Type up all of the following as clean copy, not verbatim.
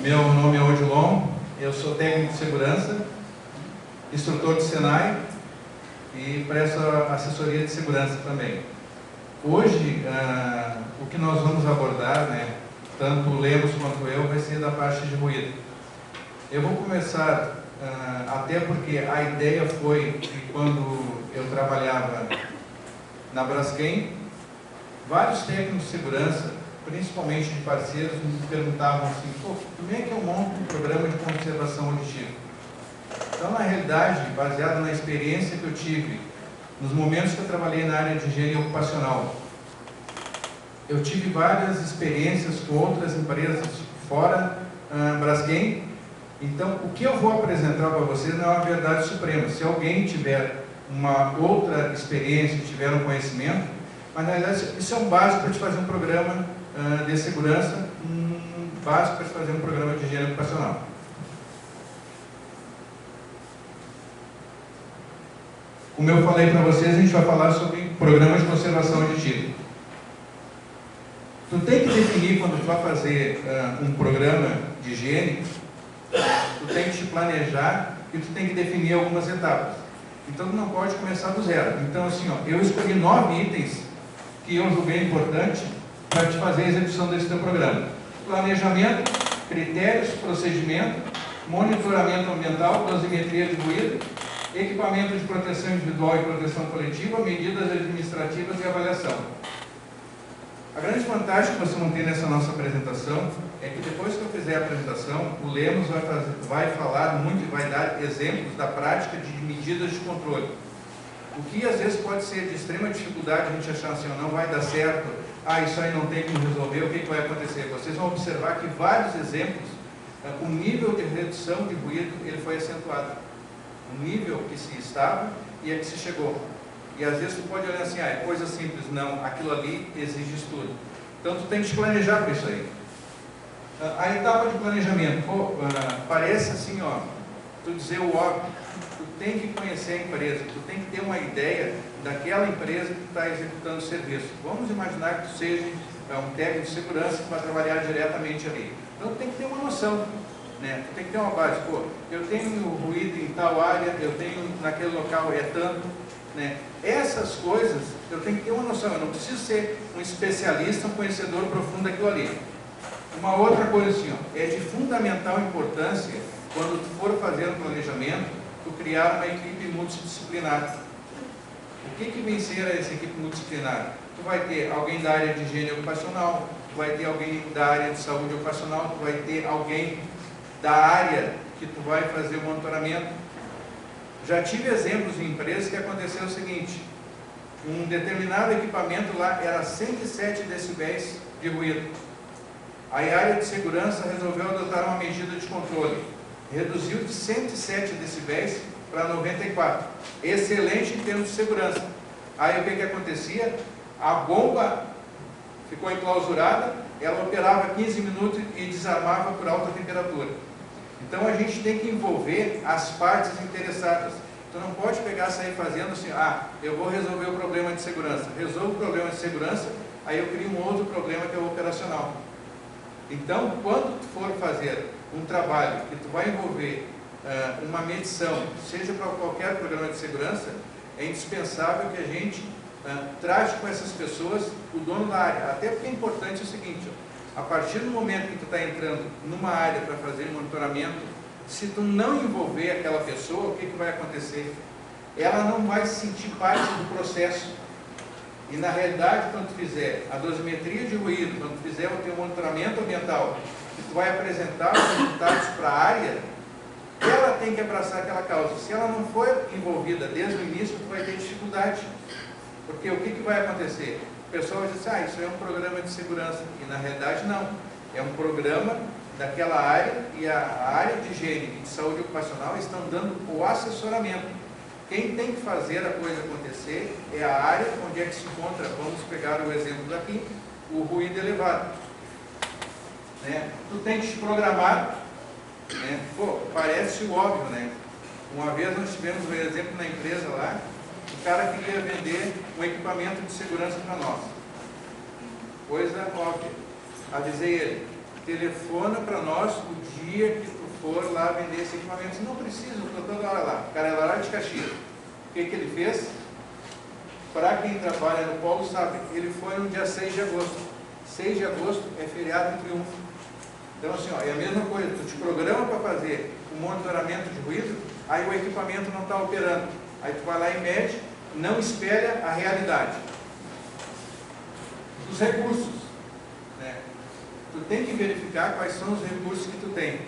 Meu nome é Odilon, eu sou técnico de segurança, instrutor de Senai e presto assessoria de segurança também. Hoje, o que nós vamos abordar, tanto o Lemos quanto eu, vai ser da parte de ruído. Eu vou começar, até porque a ideia foi que quando eu trabalhava na Braskem, vários técnicos de segurança, principalmente de parceiros, me perguntavam assim: pô, como é que eu monto um programa de conservação auditiva? Então, na realidade, baseado na experiência que eu tive, nos momentos que eu trabalhei na área de higiene ocupacional, eu tive várias experiências com outras empresas fora Braskem. Então, o que eu vou apresentar para vocês não é uma verdade suprema. Se alguém tiver uma outra experiência, tiver um conhecimento, mas na realidade isso é um básico para te fazer um programa de segurança, básico para te fazer um programa de higiene ocupacional. Como eu falei para vocês, a gente vai falar sobre programa de conservação auditiva. Tu tem que definir, quando tu vai fazer um programa de higiene, tu tem que te planejar e tu tem que definir algumas etapas. Então tu não pode começar do zero. Então assim, eu escolhi 9 itens que eu julguei importante para te fazer a execução desse teu programa: planejamento, critérios, procedimento, monitoramento ambiental, dosimetria de ruído, equipamento de proteção individual e proteção coletiva, medidas administrativas e avaliação. A grande vantagem que você não tem nessa nossa apresentação é que depois que eu fizer a apresentação, o Lemos vai falar muito e vai dar exemplos da prática de medidas de controle. O que às vezes pode ser de extrema dificuldade a gente achar assim: não vai dar certo, isso aí não tem como resolver, o que vai acontecer? Vocês vão observar que vários exemplos, o nível de redução de ruído ele foi acentuado. O nível que se estava e a que se chegou. E às vezes tu pode olhar assim: é coisa simples. Não, aquilo ali exige estudo. Então tu tem que te planejar para isso aí. A etapa de planejamento, parece assim, tu dizer o óbvio. Tu tem que conhecer a empresa, tu tem que ter uma ideia daquela empresa que está executando o serviço. Vamos imaginar que tu seja um técnico de segurança que vai trabalhar diretamente ali. Então tu tem que ter uma noção, tu tem que ter uma base. Eu tenho ruído em tal área, eu tenho naquele local tanto, Essas coisas eu tenho que ter uma noção. Eu não preciso ser um especialista, um conhecedor profundo daquilo ali. Uma outra coisa assim, é de fundamental importância, quando tu for fazer um planejamento, tu criar uma equipe multidisciplinar. O que vem ser essa equipe multidisciplinar? Tu vai ter alguém da área de higiene ocupacional, tu vai ter alguém da área de saúde ocupacional, tu vai ter alguém da área que tu vai fazer o monitoramento. Já tive exemplos em empresas que aconteceu o seguinte: um determinado equipamento lá era 107 decibéis de ruído. Aí a área de segurança resolveu adotar uma medida de controle. Reduziu de 107 decibéis para 94. Excelente em termos de segurança. Aí o que acontecia? A bomba ficou enclausurada, ela operava 15 minutos e desarmava por alta temperatura. Então a gente tem que envolver as partes interessadas. Tu não pode pegar e sair fazendo assim: eu vou resolver o problema de segurança. Resolvo o problema de segurança, aí eu crio um outro problema que é o operacional. Então, quando tu for fazer um trabalho que tu vai envolver uma medição, seja para qualquer programa de segurança, é indispensável que a gente trate com essas pessoas o dono da área. Até porque é importante o seguinte: a partir do momento que tu está entrando numa área para fazer monitoramento, se tu não envolver aquela pessoa, o que vai acontecer? Ela não vai se sentir parte do processo. E na realidade, quando tu fizer a dosimetria de ruído, quando tu fizer o teu monitoramento ambiental, que tu vai apresentar os resultados para a área, ela tem que abraçar aquela causa. Se ela não for envolvida desde o início, tu vai ter dificuldade. Porque o que vai acontecer? O pessoal vai dizer: isso é um programa de segurança. E na realidade não. É um programa daquela área, e a área de higiene e de saúde ocupacional estão dando o assessoramento. Quem tem que fazer a coisa acontecer é a área onde é que se encontra. Vamos pegar o exemplo daqui: o ruído elevado. Tu tem que te programar. Parece óbvio, Uma vez nós tivemos um exemplo na empresa lá: o cara queria vender um equipamento de segurança para nós. Coisa óbvia. Avisei ele: telefona para nós o dia que tu for lá vender esse equipamento, não precisa, eu estou toda hora lá. O cara é lá de Caxias. O que ele fez? Para quem trabalha no polo sabe, ele foi no dia 6 de agosto. 6 de agosto é feriado em Triunfo. Então assim, ó, é a mesma coisa, tu te programa para fazer o monitoramento de ruído, aí o equipamento não está operando. Aí tu vai lá e mede, não espelha a realidade. Os recursos, né? Tu tem que verificar quais são os recursos que tu tem.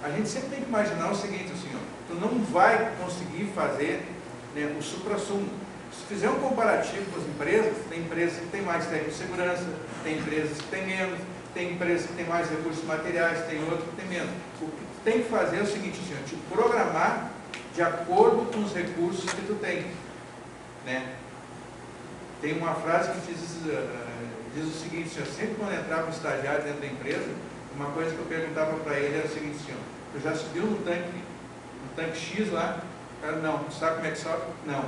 A gente sempre tem que imaginar o seguinte, assim, ó, tu não vai conseguir fazer, né, o supra-sumo. Se fizer um comparativo com as empresas, tem empresas que têm mais técnico de segurança, tem empresas que têm menos, tem empresas que têm mais recursos materiais, tem outras que têm menos. O que tu tem que fazer é o seguinte, assim, ó, te programar de acordo com os recursos que tu tem, né? Tem uma frase que diz o seguinte, assim, ó, sempre quando entrava um estagiário dentro da empresa, uma coisa que eu perguntava para ele era o seguinte, assim, ó, tu já subiu no tanque X lá? Cara, não. Tu sabe como é que sobe? Não.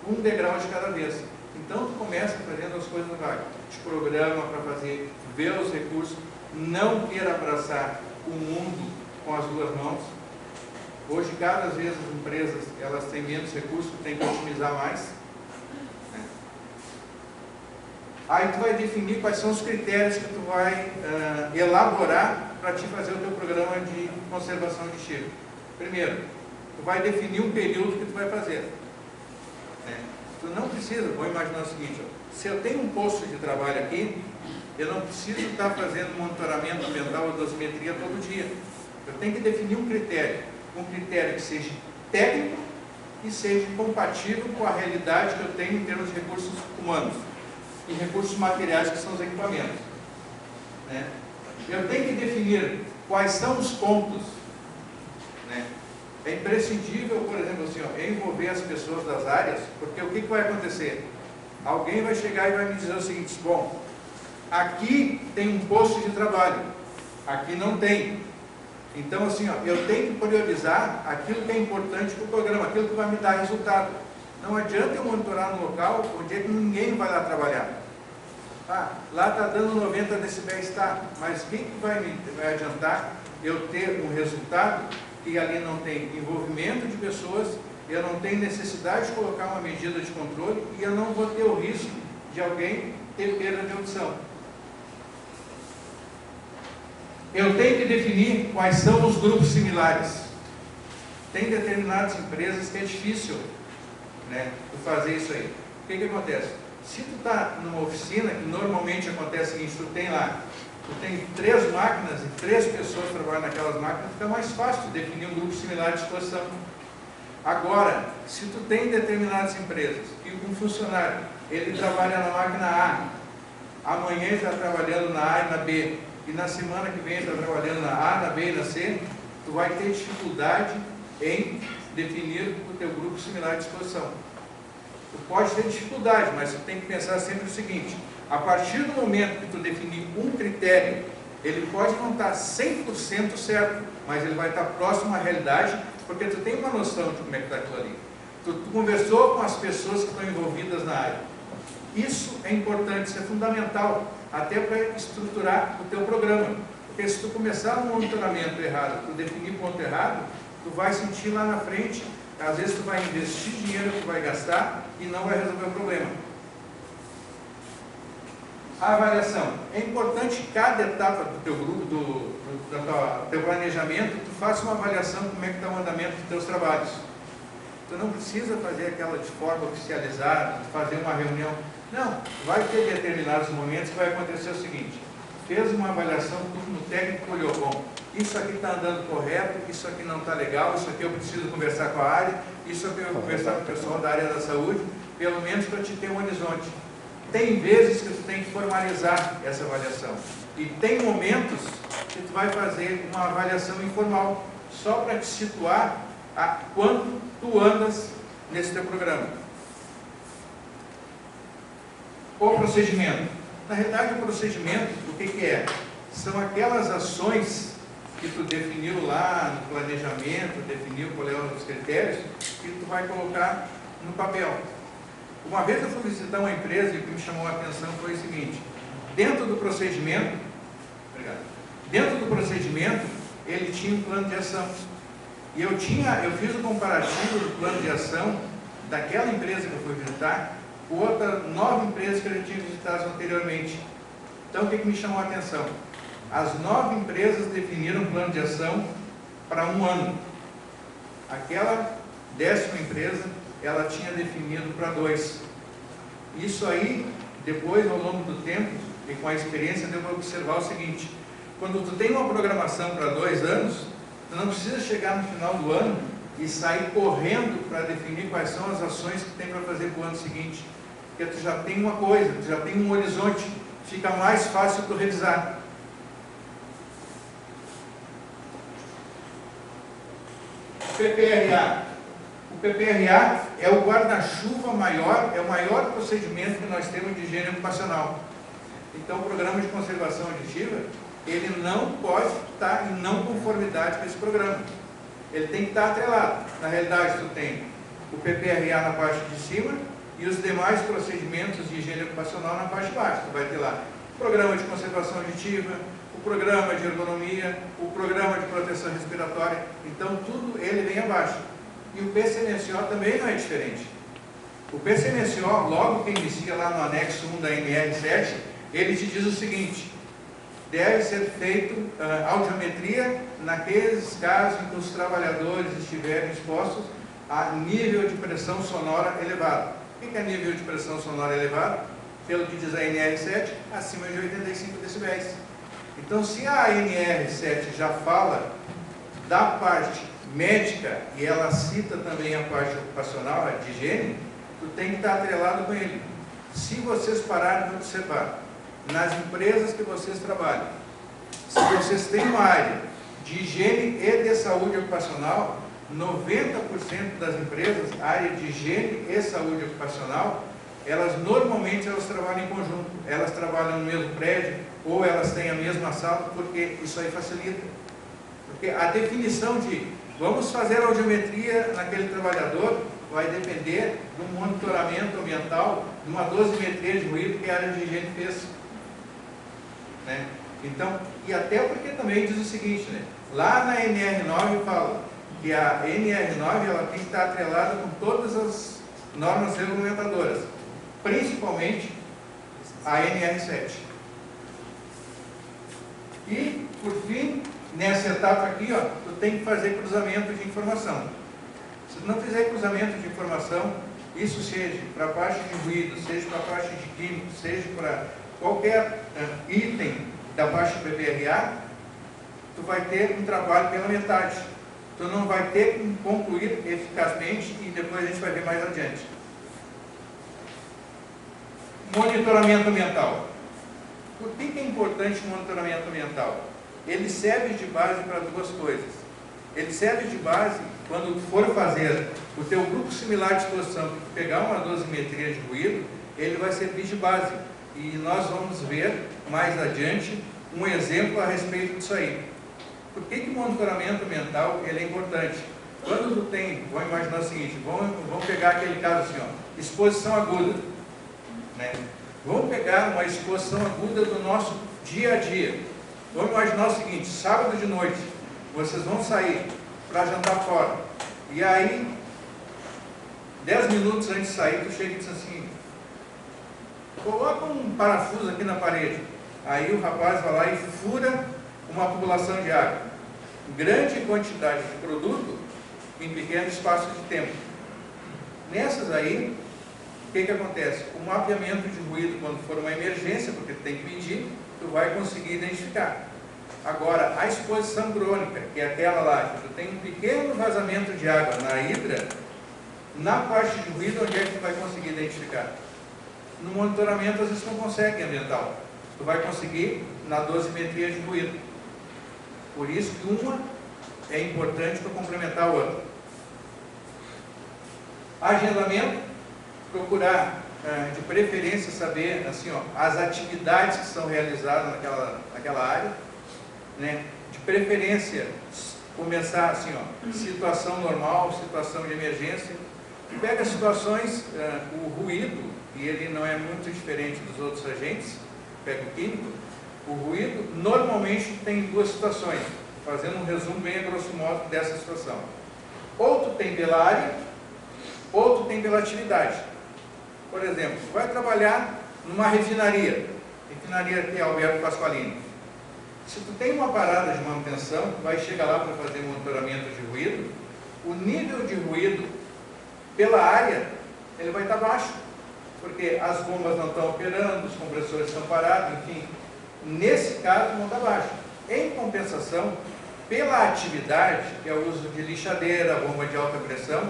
Um degrau de cada vez. Então tu começa fazendo as coisas vagas, te programa para fazer, vê os recursos, não queira abraçar o mundo com as duas mãos. Hoje, cada vez as empresas elas têm menos recursos, tem que otimizar mais. Aí tu vai definir quais são os critérios que tu vai elaborar para te fazer o teu programa de conservação de estivo. Primeiro, tu vai definir um período que tu vai fazer. Tu não precisa, vou imaginar o seguinte, ó, se eu tenho um posto de trabalho aqui, eu não preciso estar fazendo monitoramento ambiental ou dosimetria todo dia. Eu tenho que definir um critério que seja técnico e seja compatível com a realidade que eu tenho em termos de recursos humanos e recursos materiais, que são os equipamentos, né? Eu tenho que definir quais são os pontos, né? É imprescindível, por exemplo, assim, ó, envolver as pessoas das áreas, porque o que vai acontecer? Alguém vai chegar e vai me dizer o seguinte, bom, aqui tem um posto de trabalho, aqui não tem. Então, assim, ó, eu tenho que priorizar aquilo que é importante para o programa, aquilo que vai me dar resultado. Não adianta eu monitorar no local onde é que ninguém vai lá trabalhar. Ah, lá está dando 90 decibéis, tá, mas o que vai adiantar eu ter um resultado que ali não tem envolvimento de pessoas, eu não tenho necessidade de colocar uma medida de controle e eu não vou ter o risco de alguém ter perda de audição. Eu tenho que definir quais são os grupos similares. Tem determinadas empresas que é difícil, né, fazer isso aí. O que acontece? Se tu está numa oficina, que normalmente acontece o seguinte, tu tem 3 máquinas e 3 pessoas trabalhando naquelas máquinas, fica mais fácil definir um grupo similar de situação. Agora, se tu tem determinadas empresas e um funcionário, ele trabalha na máquina A, amanhã ele está trabalhando na A e na B, e na semana que vem ele está trabalhando na A, na B e na C, tu vai ter dificuldade em definir o teu grupo similar de exposição. Tu pode ter dificuldade, mas tu tem que pensar sempre o seguinte, a partir do momento que tu definir um critério, ele pode não estar 100% certo, mas ele vai estar próximo à realidade, porque tu tem uma noção de como é que está aquilo ali. Tu conversou com as pessoas que estão envolvidas na área. Isso é importante, isso é fundamental, até para estruturar o teu programa. Porque se tu começar um monitoramento errado, tu definir ponto errado, tu vai sentir lá na frente, às vezes tu vai investir dinheiro que tu vai gastar e não vai resolver o problema. A avaliação. É importante que cada etapa do teu grupo, do teu planejamento, tu faça uma avaliação de como é que está o andamento dos teus trabalhos. Tu não precisa fazer aquela de forma oficializada, fazer uma reunião. Não, vai ter determinados momentos que vai acontecer o seguinte, fez uma avaliação, o técnico olhou, bom, isso aqui está andando correto, isso aqui não está legal, isso aqui eu preciso conversar com a área, isso aqui eu vou conversar com o pessoal da área da saúde, pelo menos para te ter um horizonte. Tem vezes que tu tem que formalizar essa avaliação. E tem momentos que tu vai fazer uma avaliação informal, só para te situar a quanto tu andas nesse teu programa. O procedimento. Na realidade, o procedimento, o que é? São aquelas ações que tu definiu lá no planejamento, definiu qual é os critérios, que tu vai colocar no papel. Uma vez eu fui visitar uma empresa e o que me chamou a atenção foi o seguinte, dentro do procedimento, ele tinha um plano de ação. E eu fiz o comparativo do plano de ação daquela empresa que eu fui visitar com outras 9 empresas que eu já tinha visitado anteriormente. Então, o que me chamou a atenção? As 9 empresas definiram um plano de ação para 1 ano. Aquela 10ª empresa, ela tinha definido para 2. Isso aí, depois, ao longo do tempo, e com a experiência, deu para observar o seguinte: quando tu tem uma programação para 2 anos, tu não precisa chegar no final do ano e sair correndo para definir quais são as ações que tem para fazer para o ano seguinte. Porque tu já tem uma coisa, tu já tem um horizonte, fica mais fácil tu revisar. PPRA. O PPRA é o guarda-chuva maior, é o maior procedimento que nós temos de higiene ocupacional. Então, o programa de conservação aditiva, ele não pode estar em não conformidade com esse programa. Ele tem que estar atrelado. Na realidade, tu tem o PPRA na parte de cima e os demais procedimentos de higiene ocupacional na parte de baixo. Tu vai ter lá o programa de conservação aditiva, o programa de ergonomia, o programa de proteção respiratória. Então, tudo ele vem abaixo. E o PCMSO também não é diferente. O PCMSO, logo que inicia lá no anexo 1 da NR7, ele te diz o seguinte: deve ser feito audiometria naqueles casos em que os trabalhadores estiverem expostos a nível de pressão sonora elevado. O que é nível de pressão sonora elevado? Pelo que diz a NR7, acima de 85 decibéis. Então, se a NR7 já fala da parte médica e ela cita também a parte ocupacional, a de higiene, tu tem que estar atrelado com ele. Se vocês pararem de observar, nas empresas que vocês trabalham, se vocês têm uma área de higiene e de saúde ocupacional, 90% das empresas, área de higiene e saúde ocupacional, normalmente elas trabalham em conjunto, elas trabalham no mesmo prédio, ou elas têm a mesma sala, porque isso aí facilita. Porque a definição de vamos fazer audiometria naquele trabalhador vai depender do monitoramento ambiental, de uma dosimetria de ruído que a área de higiene fez. Né? Então, e até porque também diz o seguinte, né? Lá na NR9 fala que a NR9 ela tem que estar atrelada com todas as normas regulamentadoras, principalmente a NR7. E, por fim, nessa etapa aqui, ó, tu tem que fazer cruzamento de informação. Se tu não fizer cruzamento de informação, isso seja para a parte de ruído, seja para a parte de químico, seja para qualquer item da parte do PPRA, tu vai ter um trabalho pela metade. Tu não vai ter como concluir eficazmente e depois a gente vai ver mais adiante. Monitoramento ambiental. Por que é importante o monitoramento ambiental? Ele serve de base para 2 coisas. Ele serve de base quando tu for fazer o teu grupo similar de exposição, que tu pegar uma dosimetria de ruído, ele vai servir de base. E nós vamos ver mais adiante um exemplo a respeito disso aí. Por que o monitoramento ambiental ele é importante? Quando tu tem, vamos imaginar o seguinte, vamos pegar aquele caso assim, ó, exposição aguda. Né? Vamos pegar uma exposição aguda do nosso dia a dia. Vamos imaginar o seguinte: sábado de noite, vocês vão sair para jantar fora. E aí, 10 minutos antes de sair, tu chega e diz assim: coloca um parafuso aqui na parede. Aí o rapaz vai lá e fura uma tubulação de água. Grande quantidade de produto em pequeno espaço de tempo. Nessas aí, o que acontece? O mapeamento de ruído, quando for uma emergência, porque tu tem que medir, tu vai conseguir identificar. Agora, a exposição crônica, que é aquela lá, que tu tem um pequeno vazamento de água na hidra, na parte de ruído, onde é que tu vai conseguir identificar? No monitoramento, às vezes, não consegue ambiental. Tu vai conseguir na dosimetria de ruído. Por isso que uma é importante para complementar a outra. Agendamento, procurar de preferência saber assim, ó, as atividades que são realizadas naquela área, né? De preferência começar assim, ó, situação normal, situação de emergência. Pega situações, o ruído, e ele não é muito diferente dos outros agentes, pega o químico. O ruído normalmente tem 2 situações: fazendo um resumo bem a grosso modo dessa situação. Ou tu tem pela área, ou tu tem pela atividade. Por exemplo, tu vai trabalhar numa refinaria que é Alberto Pasqualini. Se tu tem uma parada de manutenção, tu vai chegar lá para fazer monitoramento de ruído, o nível de ruído pela área, ele vai estar baixo, porque as bombas não estão operando, os compressores estão parados, enfim. Nesse caso, não está baixo. Em compensação, pela atividade, que é o uso de lixadeira, bomba de alta pressão,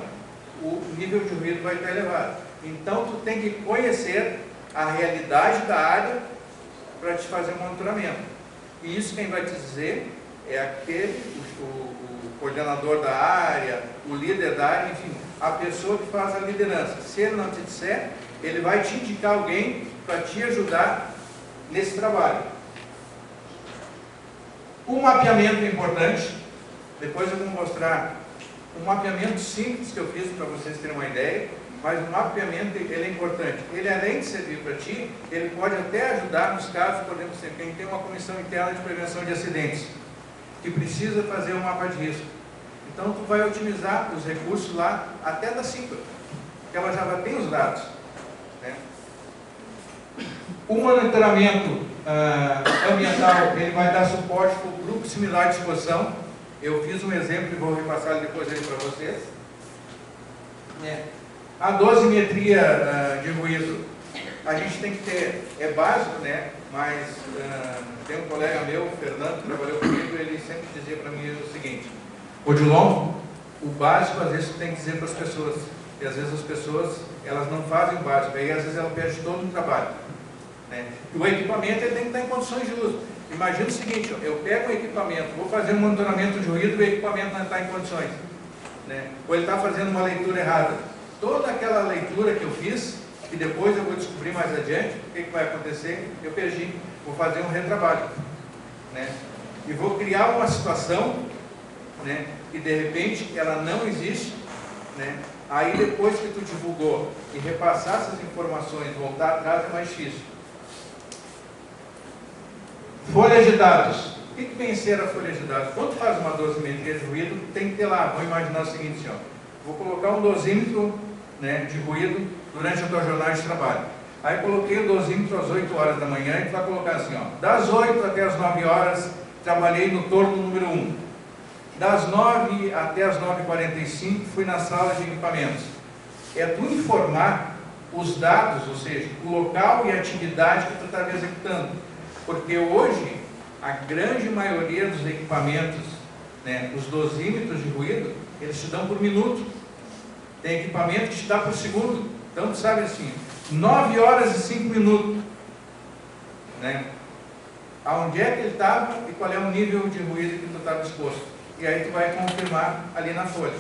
o nível de ruído vai estar elevado. Então, tu tem que conhecer a realidade da área para te fazer um monitoramento. E isso quem vai te dizer é o coordenador da área, o líder da área, enfim, a pessoa que faz a liderança. Se ele não te disser, ele vai te indicar alguém para te ajudar nesse trabalho. O mapeamento é importante. Depois eu vou mostrar um mapeamento simples que eu fiz para vocês terem uma ideia, mas o mapeamento ele é importante. Ele, além de servir para ti, ele pode até ajudar nos casos, por exemplo, quem tem uma comissão interna de prevenção de acidentes, que precisa fazer um mapa de risco. Então, tu vai otimizar os recursos lá até da CIPA, porque ela já tem os dados, né? O monitoramento ambiental, ele vai dar suporte para o grupo similar de exposição. Eu fiz um exemplo e vou repassar depois ele para vocês. A dosimetria de ruído, a gente tem que ter, é básico, né? Mas tem um colega meu, o Fernando, que trabalhou comigo, ele sempre dizia para mim o seguinte: Odilon, o básico às vezes tu tem que dizer para as pessoas, e às vezes as pessoas, elas não fazem o básico, aí às vezes ela perde todo o trabalho, né? E o equipamento ele tem que estar em condições de uso. Imagina o seguinte, eu pego um equipamento, vou fazer um monitoramento de ruído e o equipamento não está em condições, né? Ou ele está fazendo uma leitura errada. Toda aquela leitura que eu fiz, que depois eu vou descobrir mais adiante, o que vai acontecer, eu perdi. Vou fazer um retrabalho, né? E vou criar uma situação, né, que de repente ela não existe, né? Aí depois que tu divulgou e repassar essas informações, voltar atrás é mais difícil. Folha de dados. O que vem ser a folha de dados? Quando faz uma dosimetria de ruído, tem que ter lá, vamos imaginar o seguinte, ó, vou colocar um dosímetro, né, de ruído durante a tua jornada de trabalho. Aí coloquei o dosímetro às 8 horas da manhã e tu vai colocar assim, ó, das 8 até as 9 horas trabalhei no torno número 1. Das 9 até as 9h45 fui na sala de equipamentos. É tu informar os dados, ou seja, o local e a atividade que tu está executando. Porque hoje, a grande maioria dos equipamentos, né, os dosímetros de ruído, eles te dão por minuto. Tem equipamento que te dá por segundo. Então, tu sabe assim, 9 horas e 5 minutos. Né? Aonde é que ele estava e qual é o nível de ruído que tu estava exposto. E aí tu vai confirmar ali na folha.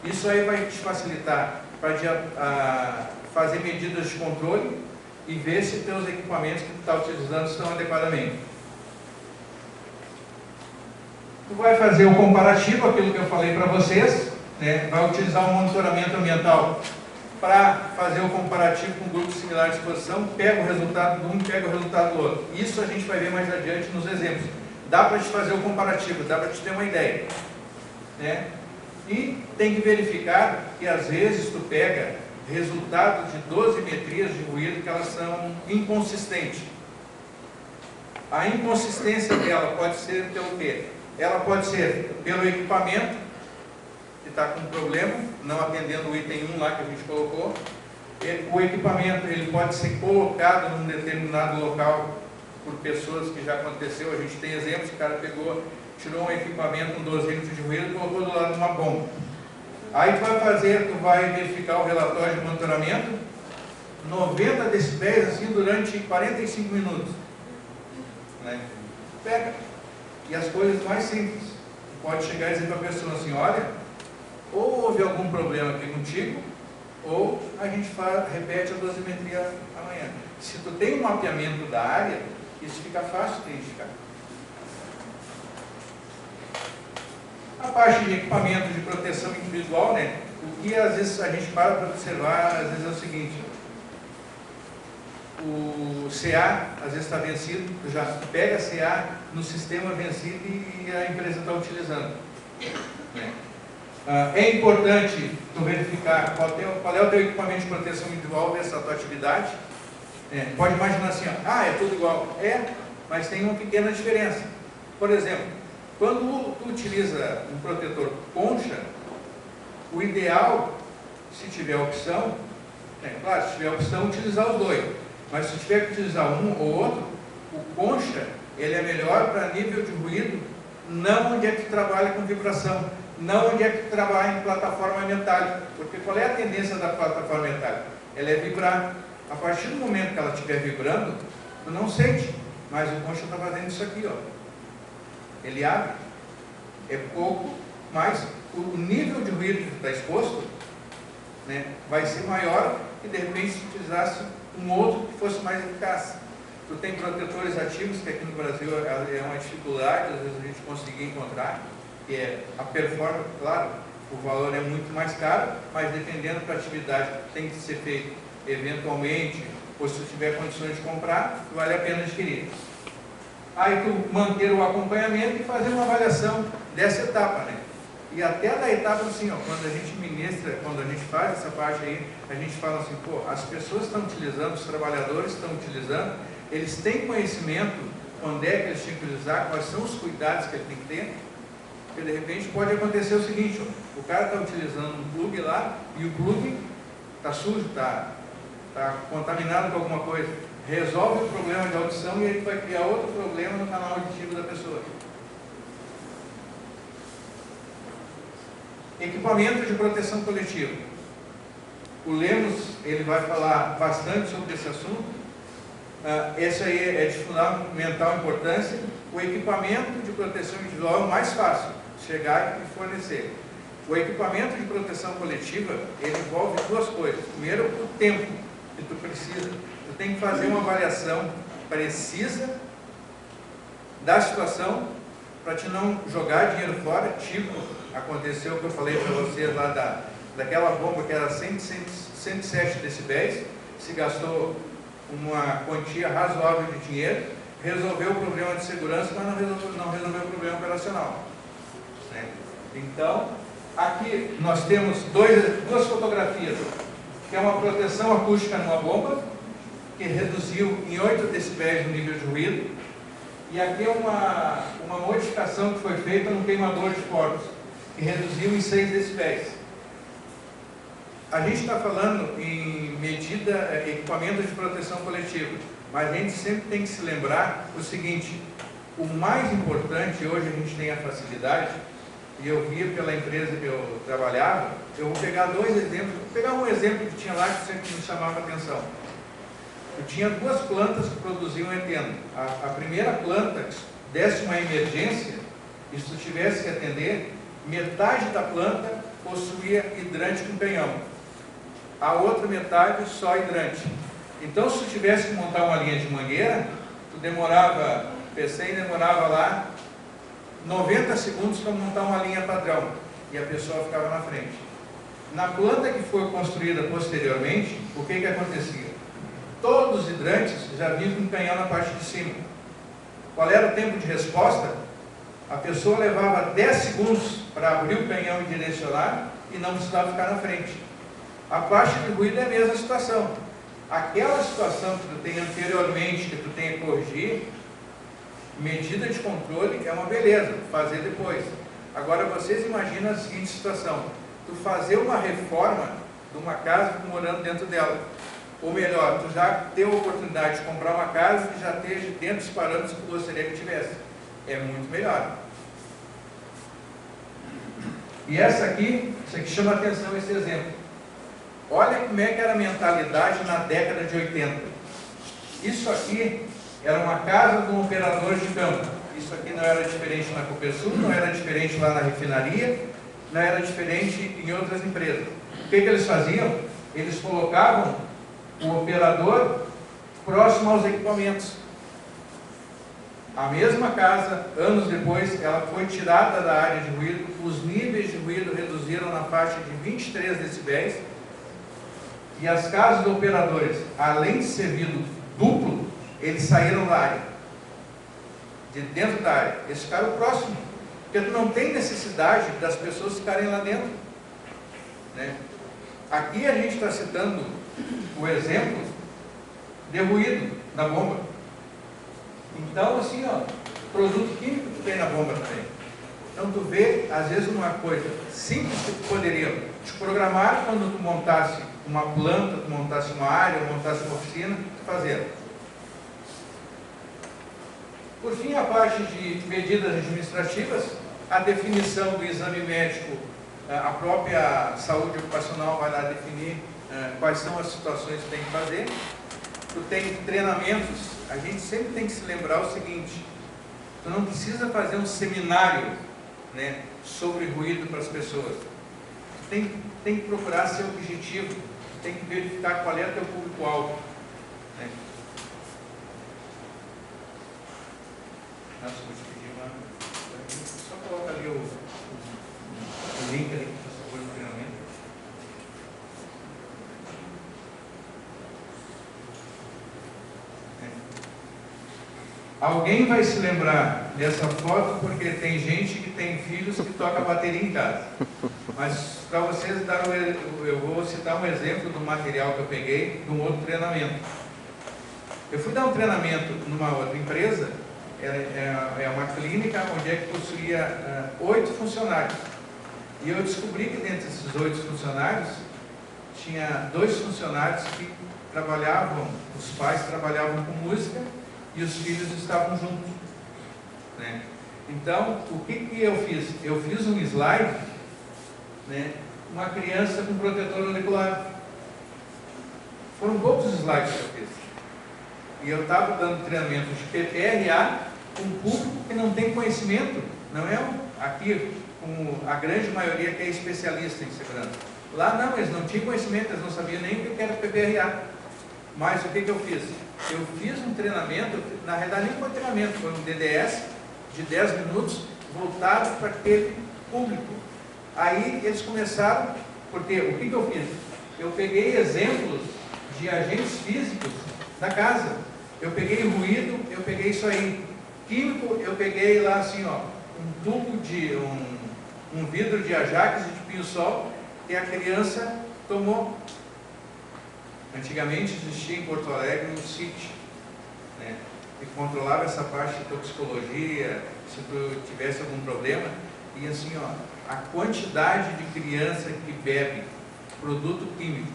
Isso aí vai te facilitar para fazer medidas de controle e ver se teus equipamentos que tu está utilizando estão adequadamente. Tu vai fazer o comparativo, aquilo que eu falei para vocês, né? Vai utilizar o monitoramento ambiental para fazer o comparativo com grupos similares de exposição, pega o resultado de um, pega o resultado do outro. Isso a gente vai ver mais adiante nos exemplos. Dá para te fazer o comparativo, dá para te ter uma ideia, né? E tem que verificar que às vezes tu pega resultados de dosimetrias de ruído que elas são inconsistentes. A inconsistência dela pode ser pelo quê? Ela pode ser pelo equipamento, que está com problema, não atendendo o item 1 lá que a gente colocou. O equipamento ele pode ser colocado num determinado local por pessoas que já aconteceu. A gente tem exemplos, o cara pegou, tirou um equipamento, um dosímetro de ruído e colocou do lado de uma bomba. Aí tu vai verificar o relatório de monitoramento, 90 decibéis assim durante 45 minutos. Né? Pega. E as coisas mais simples. Pode chegar e dizer para a pessoa assim, olha, ou houve algum problema aqui contigo, ou a gente repete a dosimetria amanhã. Se tu tem um mapeamento da área, isso fica fácil de identificar. A parte de equipamento de proteção individual, né? O que às vezes a gente para observar, às vezes é o seguinte: o CA às vezes está vencido, tu já pega CA no sistema vencido e a empresa está utilizando. É importante tu verificar qual é o teu equipamento de proteção individual dessa tua atividade. Pode imaginar assim, ó, é tudo igual. Mas tem uma pequena diferença. Por exemplo, quando tu utiliza um protetor concha, o ideal, se tiver opção, claro, se tiver opção, utilizar os dois. Mas se tiver que utilizar um ou outro, o concha, ele é melhor para nível de ruído, não onde é que tu trabalha com vibração, não onde é que tu trabalha em plataforma metálica. Porque qual é a tendência da plataforma metálica? Ela é vibrar. A partir do momento que ela estiver vibrando, tu não sente, mas o concha está fazendo isso aqui, ó. Ele abre. É pouco, mas o nível de ruído que tu está exposto, né, vai ser maior que de repente se utilizasse um outro que fosse mais eficaz. Tu tem protetores ativos, que aqui no Brasil é uma dificuldade, às vezes a gente conseguir encontrar, que é a performance, claro, o valor é muito mais caro, mas dependendo da atividade que tem que ser feito eventualmente, ou se tu tiver condições de comprar, vale a pena adquirir. Aí tu manter o acompanhamento e fazer uma avaliação dessa etapa, né? E até da etapa assim, ó, quando a gente ministra, quando a gente faz essa parte aí, a gente fala assim, pô, as pessoas estão utilizando, os trabalhadores estão utilizando, eles têm conhecimento, quando é que eles têm que utilizar, quais são os cuidados que ele tem que ter, porque de repente pode acontecer o seguinte, ó, o cara está utilizando um plug lá, e o plug está sujo, está contaminado com alguma coisa, resolve o problema de audição e ele vai criar outro problema no canal auditivo da pessoa. Equipamento de proteção coletiva. O Lemos, ele vai falar bastante sobre esse assunto. Esse aí é de fundamental importância. O equipamento de proteção individual é o mais fácil, chegar e fornecer. O equipamento de proteção coletiva, ele envolve duas coisas. Primeiro, o tempo que tu precisa. Tu tem que fazer uma avaliação precisa da situação para te não jogar dinheiro fora, tipo, aconteceu o que eu falei para vocês lá daquela bomba que era 107 decibéis, se gastou uma quantia razoável de dinheiro, resolveu o problema de segurança, mas não resolveu o problema operacional. Então, aqui nós temos duas fotografias, que é uma proteção acústica numa bomba, que reduziu em 8 decibéis o nível de ruído, e aqui é uma modificação que foi feita no queimador de corpos, que reduziu em 6 decibéis. A gente está falando em medida, equipamento de proteção coletiva, mas a gente sempre tem que se lembrar o seguinte, o mais importante, hoje a gente tem a facilidade, e eu via pela empresa que eu trabalhava, eu vou pegar dois exemplos, vou pegar um exemplo que tinha lá que sempre me chamava a atenção. Eu tinha duas plantas que produziam eteno. A primeira planta, se desse uma emergência, e se tu tivesse que atender, metade da planta possuía hidrante com penhão. A outra metade só hidrante. Então, se tu tivesse que montar uma linha de mangueira, tu demorava, pensei, demorava lá 90 segundos para montar uma linha padrão. E a pessoa ficava na frente. Na planta que foi construída posteriormente, o que acontecia? Todos os hidrantes já vinham com canhão na parte de cima. Qual era o tempo de resposta? A pessoa levava 10 segundos para abrir o canhão e direcionar e não precisava ficar na frente. A parte de ruído é a mesma situação. Aquela situação que tu tem anteriormente, que tu tem que corrigir, medida de controle é uma beleza, fazer depois. Agora vocês imaginam a seguinte situação, tu fazer uma reforma de uma casa morando dentro dela. Ou melhor, tu já ter a oportunidade de comprar uma casa que já esteja dentro dos parâmetros que tu gostaria que tivesse. É muito melhor. E essa aqui, isso aqui chama atenção, esse exemplo. Olha como é que era a mentalidade na década de 80. Isso aqui era uma casa de um operador de campo. Isso aqui não era diferente na Copersul, não era diferente lá na refinaria, não era diferente em outras empresas. O que eles faziam? Eles colocavam o operador próximo aos equipamentos. A mesma casa, anos depois, ela foi tirada da área de ruído, os níveis de ruído reduziram na faixa de 23 decibéis, e as casas de operadores, além de ser vidro duplo, eles saíram da área de dentro da área, eles ficaram próximos, porque tu não tem necessidade das pessoas ficarem lá dentro, né? Aqui a gente está citando o exemplo de ruído na bomba. Então, assim, ó, produto químico tu tem na bomba também. Então, tu vê, às vezes, uma coisa simples que tu poderia te programar quando tu montasse uma planta, tu montasse uma área, montasse uma oficina, tu fazer. Por fim, a parte de medidas administrativas, a definição do exame médico, a própria saúde ocupacional vai lá definir quais são as situações que tem que fazer. Tu tem treinamentos, a gente sempre tem que se lembrar o seguinte, tu não precisa fazer um seminário, né, sobre ruído para as pessoas. Tu tem que procurar ser objetivo, tem que verificar qual é o teu público-alvo, né? Nossa, vou te pedir uma... Só coloca ali o link ali, por favor, no treinamento. Alguém vai se lembrar dessa foto porque tem gente que tem filhos que toca bateria em casa. Mas para vocês dar eu vou citar um exemplo do material que eu peguei de um outro treinamento. Eu fui dar um treinamento numa outra empresa, é uma clínica onde é que possuía 8 funcionários. E eu descobri que dentro desses 8 funcionários, tinha 2 funcionários que trabalhavam, os pais trabalhavam com música e os filhos estavam juntos, né? Então, o que eu fiz? Eu fiz um slide, né, uma criança com protetor auricular. Foram poucos slides que eu fiz. E eu estava dando treinamento de PPRA com um público que não tem conhecimento, não é aqui como a grande maioria que é especialista em segurança. Lá não, eles não tinham conhecimento, eles não sabiam nem o que era PPRA. Mas o que eu fiz? Eu fiz um treinamento, na realidade nem foi um treinamento, foi um DDS de 10 minutos voltado para aquele público. Aí eles começaram, porque o que eu fiz? Eu peguei exemplos de agentes físicos da casa. Eu peguei ruído, eu peguei isso aí. Químico, eu peguei lá assim, ó, um tubo de um vidro de Ajax e de pinho-sol que a criança tomou. Antigamente existia em Porto Alegre um CIT, né, que controlava essa parte de toxicologia, se tu tivesse algum problema, e assim, ó, a quantidade de criança que bebe produto químico,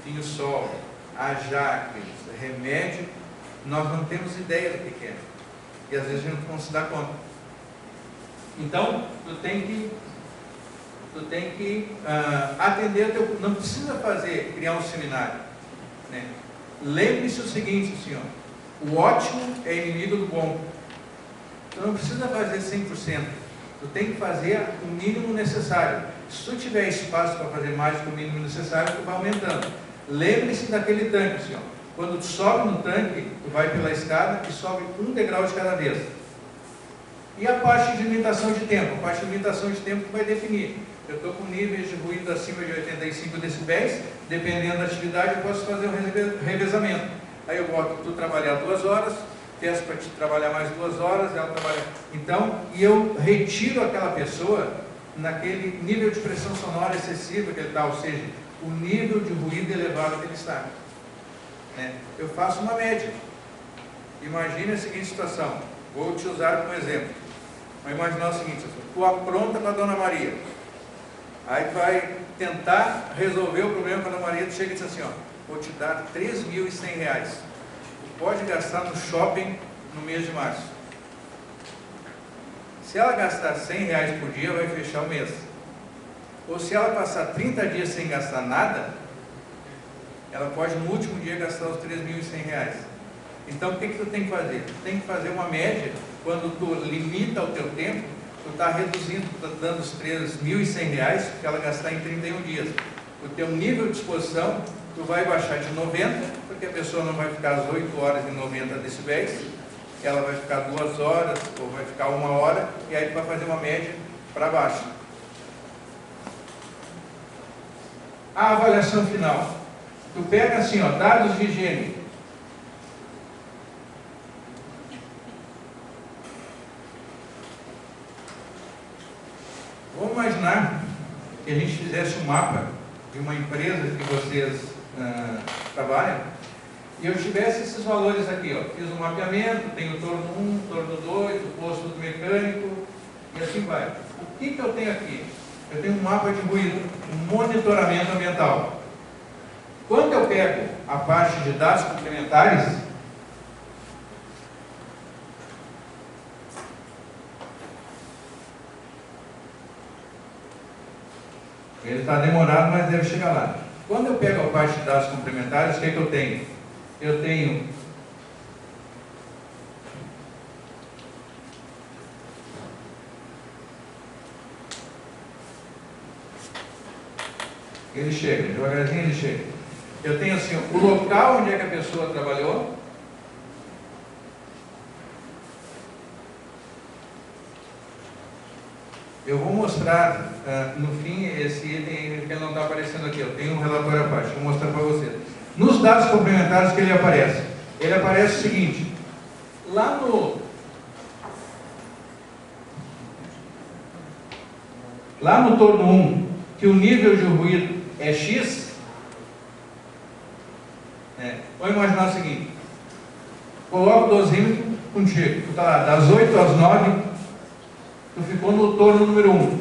pinho-sol, Ajax, remédio, nós não temos ideia do que é. E às vezes a gente não se dá conta. Então, tu tem que atender teu... Não precisa criar um seminário, né? Lembre-se o seguinte, senhor, o ótimo é inimigo do bom. Tu não precisa fazer 100%. Tu tem que fazer o mínimo necessário. Se tu tiver espaço para fazer mais do que o mínimo necessário, tu vai aumentando. Lembre-se daquele tanque, senhor. Quando tu sobe no tanque, tu vai pela escada e sobe um degrau de cada vez. E a parte de limitação de tempo? A parte de limitação de tempo tu vai definir. Eu estou com níveis de ruído acima de 85 decibéis, dependendo da atividade, eu posso fazer um revezamento. Aí eu boto tu trabalhar 2 horas, peço para te trabalhar mais 2 horas, ela trabalha. Então, e eu retiro aquela pessoa naquele nível de pressão sonora excessiva que ele está, ou seja, o nível de ruído elevado que ele está, né? Eu faço uma média. Imagine a seguinte situação, vou te usar como exemplo. Vamos imaginar o seguinte, tu apronta para a Dona Maria, aí tu vai tentar resolver o problema com a Dona Maria, tu chega e diz assim, ó, vou te dar R$3.100, tu pode gastar no shopping no mês de março. Se ela gastar R$100 por dia, vai fechar o mês. Ou se ela passar 30 dias sem gastar nada, ela pode no último dia gastar os R$3.100. Então o que tu tem que fazer? Tu tem que fazer uma média. Quando tu limita o teu tempo, tu está reduzindo, tu está dando os R$3.100 que ela gastar em 31 dias. O teu nível de exposição, tu vai baixar de 90, porque a pessoa não vai ficar as 8 horas em 90 decibéis, ela vai ficar 2 horas, ou vai ficar 1 hora, e aí tu vai fazer uma média para baixo. A avaliação final. Tu pega assim, ó, dados de higiene. imaginar que a gente fizesse um mapa de uma empresa que vocês trabalham, e eu tivesse esses valores aqui, ó. Fiz um mapeamento, tenho o torno 1, torno 2, o posto do mecânico, e assim vai. O que eu tenho aqui? Eu tenho um mapa de ruído, um monitoramento ambiental. Quando eu pego a parte de dados complementares, ele está demorado, mas deve chegar lá. Quando eu pego a parte de dados complementares, o que é que eu tenho? Eu tenho ele chega, devagarzinho ele chega. Eu tenho assim, o local onde é que a pessoa trabalhou, eu vou mostrar no fim esse item que não está aparecendo aqui. Eu tenho um relatório à parte, vou mostrar para vocês. Nos dados complementares que ele aparece o seguinte: lá no torno 1, que o nível de ruído é X, vamos imaginar o seguinte: coloca o dosímetro contigo, tu está lá das 8 às 9, tu ficou no torno número 1.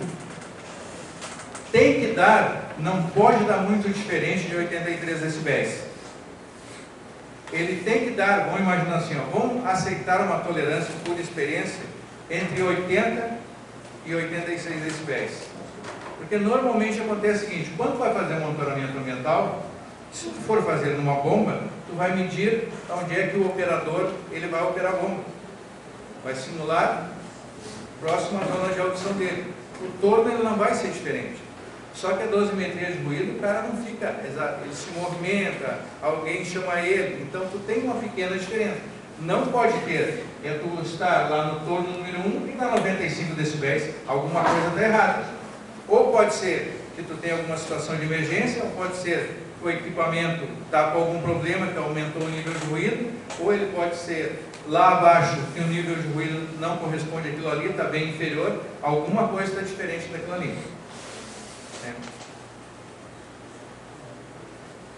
Tem que dar, não pode dar muito diferente de 83 decibéis. Ele tem que dar, vamos imaginar assim, ó, vamos aceitar uma tolerância por experiência entre 80 e 86 decibéis. Porque normalmente acontece o seguinte: quando tu vai fazer um monitoramento ambiental, se tu for fazer numa bomba, tu vai medir onde é que o operador ele vai operar a bomba. Vai simular próximo à zona de audição dele. O torno ele não vai ser diferente. Só que a dosimetria de ruído, o cara não fica exato, ele se movimenta, alguém chama ele, então tu tem uma pequena diferença. Não pode ter, tu estar lá no torno número 1 e na 95 decibéis, alguma coisa está errada. Ou pode ser que tu tenha alguma situação de emergência, ou pode ser que o equipamento está com algum problema, que aumentou o nível de ruído, ou ele pode ser lá abaixo, que o nível de ruído não corresponde àquilo ali, está bem inferior, alguma coisa está diferente daquilo ali.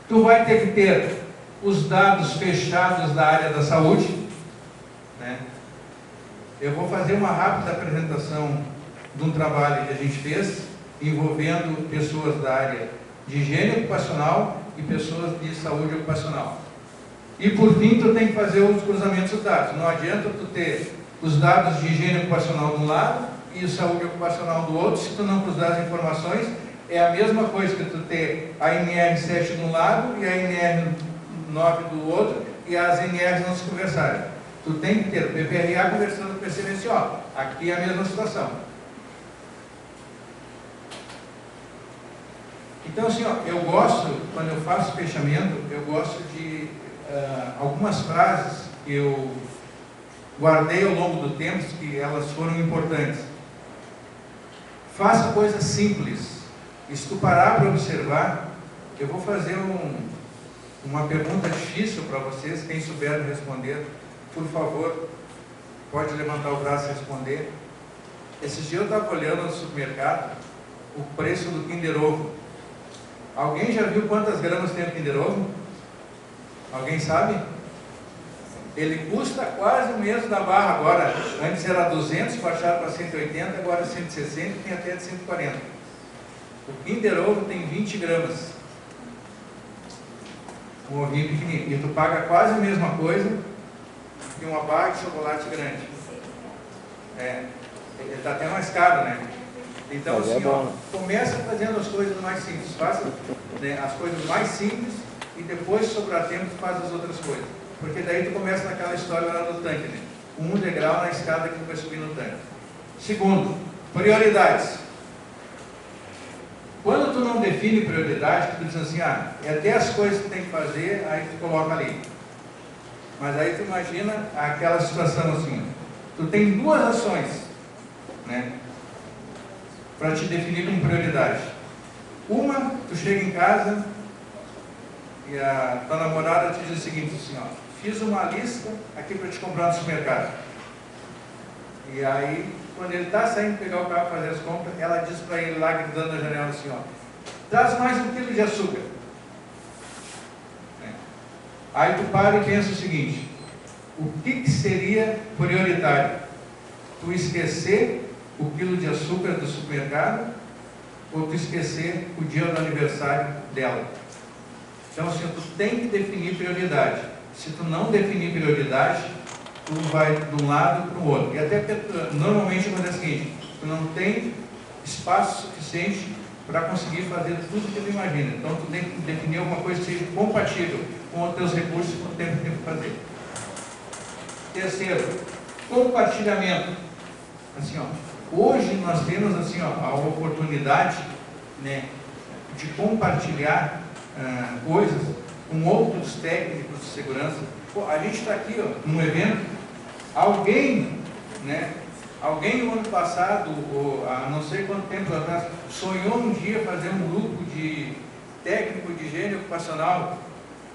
Tu vai ter que ter os dados fechados da área da saúde, Eu vou fazer uma rápida apresentação de um trabalho que a gente fez envolvendo pessoas da área de higiene ocupacional e pessoas de saúde ocupacional. E por fim, tu tem que fazer os cruzamentos dos dados. Não adianta tu ter os dados de higiene ocupacional de um lado e saúde ocupacional do outro, se tu não cruzar as informações. É a mesma coisa que tu ter a NR7 de um lado e a NR9 do outro e as NRs não se conversarem. Tu tem que ter o PPRA conversando com o PCMSO. Aqui é a mesma situação. Então, assim, ó, eu gosto, quando eu faço fechamento, eu gosto de algumas frases que eu guardei ao longo do tempo, que elas foram importantes. Faça coisas simples. E se tu parar para observar, eu vou fazer uma pergunta difícil para vocês, quem souber me responder, por favor, pode levantar o braço e responder. Esses dias eu estava olhando no supermercado o preço do Kinder Ovo. Alguém já viu quantas gramas tem o Kinder Ovo? Alguém sabe? Ele custa quase o mesmo da barra agora. Antes era 200, baixaram para 180, agora 160 e tem até de 140. O Kinder Ovo tem 20 gramas. Um ovinho pequenininho. E tu paga quase a mesma coisa que uma barra de chocolate grande. Ele está até mais caro, né? Então, assim, começa fazendo as coisas mais simples. Faça as coisas mais simples e depois, se sobrar tempo, tu faz as outras coisas. Porque daí tu começa naquela história lá do tanque, né? Um degrau na escada que tu vai subir no tanque. Segundo, prioridades. Quando tu não define prioridade, tu diz assim, é até as coisas que tu tem que fazer, aí tu coloca ali. Mas aí tu imagina aquela situação assim, tu tem duas ações, né, para te definir como prioridade. Uma, tu chega em casa e a tua namorada te diz o seguinte, assim, fiz uma lista aqui para te comprar no supermercado. E aí quando ele está saindo pegar o carro fazer as compras, ela diz para ele lá, gritando na janela assim, ó, traz mais 1 quilo de açúcar. Aí tu para e pensa o seguinte, o que seria prioritário? Tu esquecer o quilo de açúcar do supermercado ou tu esquecer o dia do aniversário dela? Então, assim, tu tem que definir prioridade. Se tu não definir prioridade, tu vai de um lado para o outro. E até porque normalmente acontece o seguinte, tu não tem espaço suficiente para conseguir fazer tudo que tu imagina. Então, tu tem que definir alguma coisa que seja compatível com os teus recursos e com o tempo que tem que fazer. Terceiro, compartilhamento. Assim, ó, hoje nós temos assim, ó, a oportunidade, né, de compartilhar coisas com outros técnicos de segurança. Pô, a gente está aqui, ó, num evento, alguém no ano passado, ou há não sei quanto tempo atrás, sonhou um dia fazer um grupo de técnico de higiene ocupacional,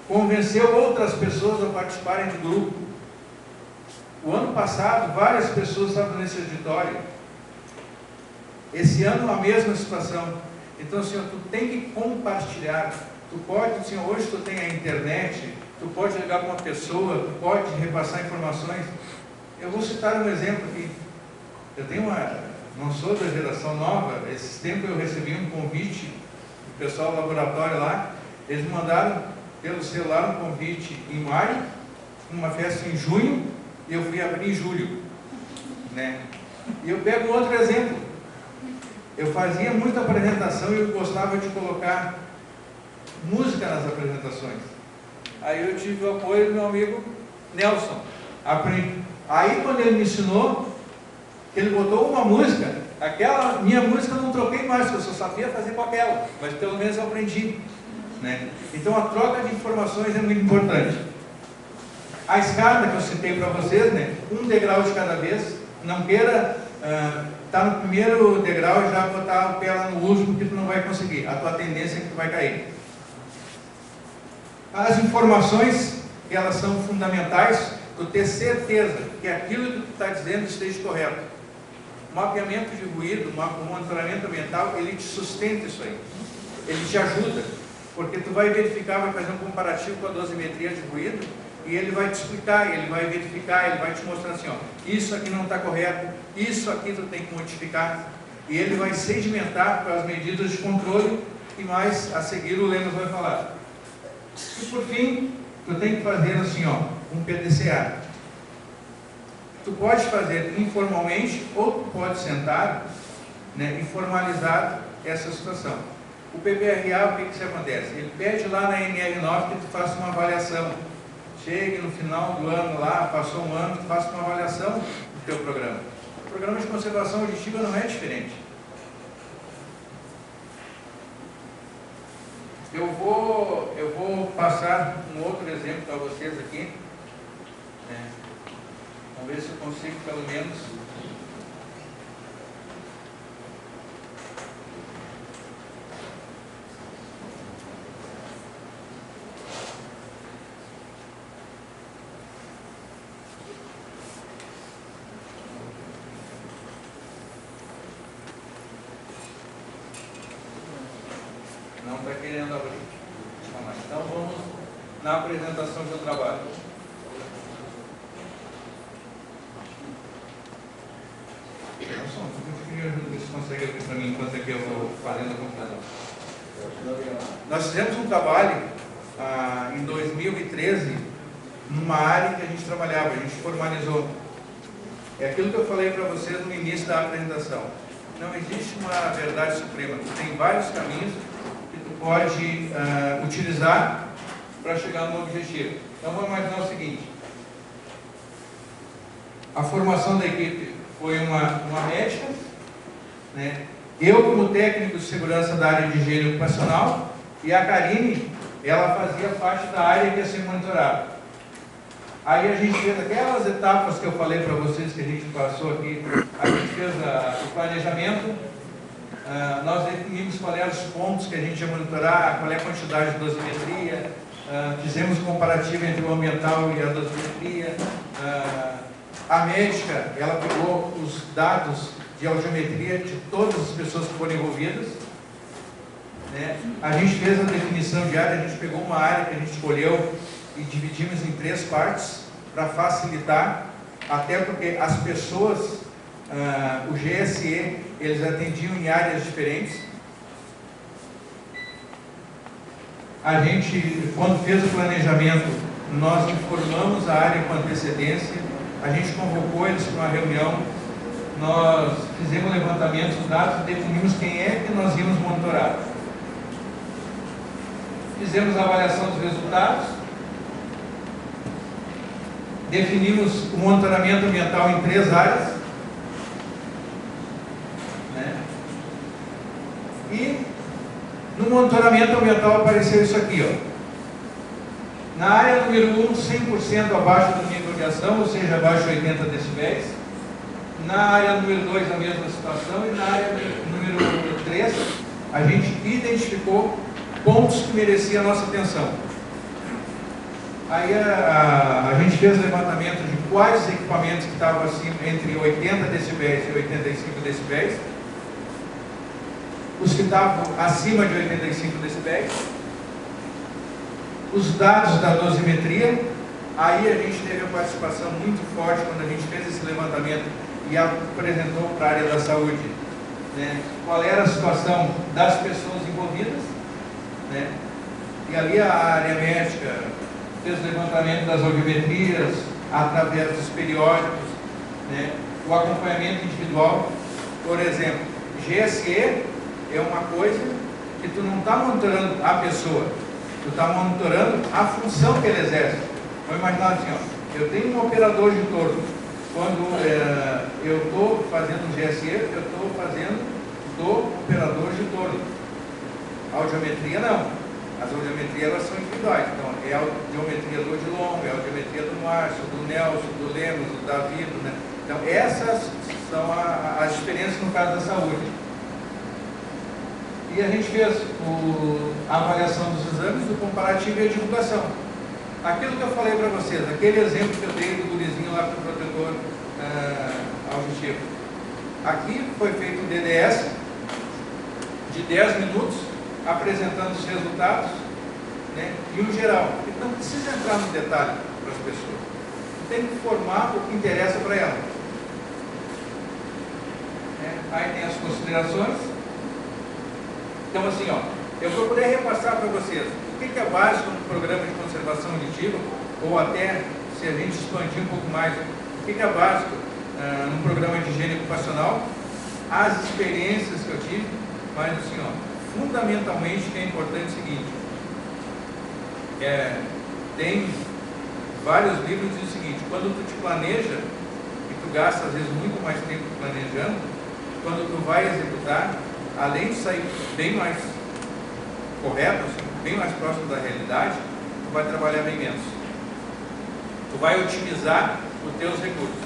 convenceu outras pessoas a participarem do grupo. O ano passado, várias pessoas estavam nesse auditório. Esse ano, a mesma situação. Então, assim, tu tem que compartilhar. Tu pode, assim, hoje tu tem a internet, tu pode ligar para uma pessoa, tu pode repassar informações. Eu vou citar um exemplo aqui. Eu tenho não sou da geração nova, esses tempos eu recebi um convite do pessoal do laboratório lá, eles me mandaram pelo celular um convite em maio, uma festa em junho, e eu fui abrir em julho, né? E eu pego um outro exemplo. Eu fazia muita apresentação e eu gostava de colocar música nas apresentações. Aí eu tive o apoio do meu amigo Nelson. Aprendi. Aí quando ele me ensinou, ele botou uma música, aquela minha música eu não troquei mais, porque eu só sabia fazer com aquela, mas pelo menos eu aprendi, né? Então a troca de informações é muito importante. A escada que eu citei para vocês, né? Um degrau de cada vez. Não queira estar no primeiro degrau e já botar o pé lá no último, que tu não vai conseguir. A tua tendência é que tu vai cair. As informações, elas são fundamentais, tu ter certeza que aquilo que tu está dizendo esteja correto. O mapeamento de ruído, o monitoramento ambiental, ele te sustenta isso aí. Ele te ajuda, porque tu vai verificar, vai fazer um comparativo com a dosimetria de ruído, e ele vai te explicar, ele vai verificar, ele vai te mostrar assim, ó, isso aqui não está correto, isso aqui tu tem que modificar, e ele vai sedimentar para as medidas de controle, e mais a seguir o Lemos vai falar. E por fim, tu tem que fazer assim, ó, um PDCA. Tu pode fazer informalmente, ou tu pode sentar, né, e formalizar essa situação. O PPRA, o que se acontece? Ele pede lá na NR9 que tu faça uma avaliação. Chegue no final do ano lá, passou um ano, tu faça uma avaliação do teu programa. O programa de conservação auditiva não é diferente. Eu vou passar um outro exemplo para vocês aqui. Vamos ver se eu consigo pelo menos. Não está querendo abrir. Então vamos na apresentação do trabalho. Vocês conseguem abrir para mim enquanto aqui eu vou fazendo a computação. Nós fizemos um trabalho em 2013 numa área que a gente trabalhava, a gente formalizou. É aquilo que eu falei para vocês no início da apresentação. Não existe uma verdade suprema. Tem vários caminhos que tu pode utilizar para chegar no objetivo. Então vamos imaginar o seguinte. A formação da equipe foi uma médica, né? Eu como técnico de segurança da área de higiene ocupacional, e a Karine, ela fazia parte da área que ia ser monitorada. Aí a gente fez aquelas etapas que eu falei para vocês que a gente passou aqui. A gente fez o planejamento, nós definimos quais eram os pontos que a gente ia monitorar, qual é a quantidade de dosimetria, fizemos um comparativo entre o ambiental e a dosimetria, A médica, ela pegou os dados de audiometria de todas as pessoas que foram envolvidas, né? A gente fez a definição de área, a gente pegou uma área que a gente escolheu e dividimos em 3 partes para facilitar, até porque as pessoas, o GSE, eles atendiam em áreas diferentes. A gente, quando fez o planejamento, nós informamos a área com antecedência, a gente convocou eles para uma reunião, nós fizemos o levantamento dos dados e definimos quem é que nós íamos monitorar. Fizemos a avaliação dos resultados, definimos o monitoramento ambiental em 3 áreas, né? E no monitoramento ambiental apareceu isso aqui, ó. Na área número 1, 100% abaixo do nível de ação, ou seja, abaixo de 80 decibéis. Na área número 2, a mesma situação. E na área número 3, a gente identificou pontos que mereciam a nossa atenção. Aí a gente fez o levantamento de quais equipamentos que estavam acima, entre 80 decibéis e 85 decibéis. Os que estavam acima de 85 decibéis. Os dados da dosimetria. Aí a gente teve uma participação muito forte quando a gente fez esse levantamento e apresentou para a área da saúde, né, qual era a situação das pessoas envolvidas, né? E ali a área médica fez o levantamento das audiometrias através dos periódicos, né, o acompanhamento individual. Por exemplo, GSE é uma coisa que tu não está monitorando a pessoa, tu está monitorando a função que ele exerce. Vamos imaginar assim, ó, eu tenho um operador de torno. Quando eu estou fazendo um GSE, eu estou fazendo do operador de torno. A audiometria não. As audiometrias elas são individuais. Então, é a audiometria do Odilon, é a audiometria do Márcio, do Nelson, do Lemos, do Davi, né? Então, essas são as diferenças no caso da saúde. E a gente fez a avaliação dos exames, do comparativo e a divulgação. Aquilo que eu falei para vocês, aquele exemplo que eu dei do gurizinho lá para o protetor auditivo. Aqui foi feito um DDS de 10 minutos, apresentando os resultados, né, e o geral. Então, não precisa entrar no detalhe para as pessoas. Tem que informar o que interessa para ela. Aí tem as considerações. Então, assim, ó, eu procurei repassar para vocês o que é básico no programa de conservação auditiva, ou até, se a gente expandir um pouco mais, o que é básico no programa de higiene ocupacional, as experiências que eu tive, mas assim, ó, fundamentalmente, que é importante o seguinte, tem vários livros que dizem o seguinte: quando tu te planeja, e tu gasta às vezes muito mais tempo planejando, quando tu vai executar, além de sair bem mais correto, assim, bem mais próximo da realidade, tu vai trabalhar bem menos. Tu vai otimizar os teus recursos.